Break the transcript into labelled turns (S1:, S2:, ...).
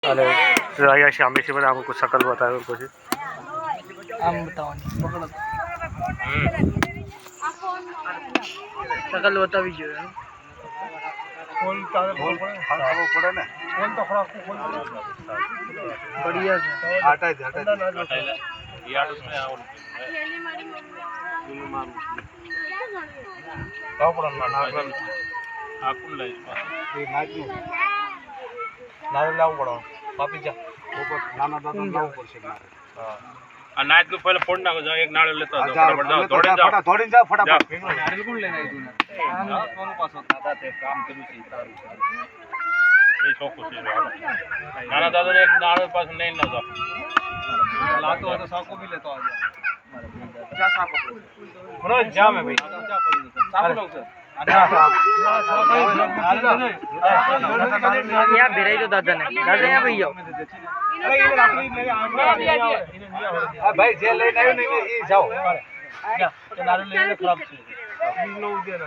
S1: અને અહીંયા સામેથી બધા આમ कुछ शकल बतायो પછી
S2: આમ બતાવવાની પકડો શકલ બતાવી જોઈએ ફોન તારે ફોન પડે ને ફોન તો ખરાબ ફોન बढ़िया છે આટા લે ये आटो में आओ खेली मारी मम्मी मार तो पड़न ना नागल आकुल ले ये नाच नु नारे लाव पड़ो पापी जा ऊपर नाना दादा लाव પડશે મારે હા આ નાચ નું પહેલા ફોડ નાખો જાવ એક નાળો લેતો ફટાફટ જાવ દોડી જાવ ફટાફટ બિલકુલ લઈને આવી તું ના કોનું પાછો દાદા તે કામ કર્યું છે તારું એ છોકરો છે નાના દાદા ને એક નાળો પાછો લઈને ના જાવ लातो है तो साको भी लेता आ जा क्या साको बनो जाम है भाई क्या पड़ी साको लोग सर अच्छा यहां बेराई तो दादा ने यहां पे आओ अरे ये रात्रि ले आ भाई जे ले नहीं नहीं ये जाओ जा तो नारे ले खराब से लोग दे ना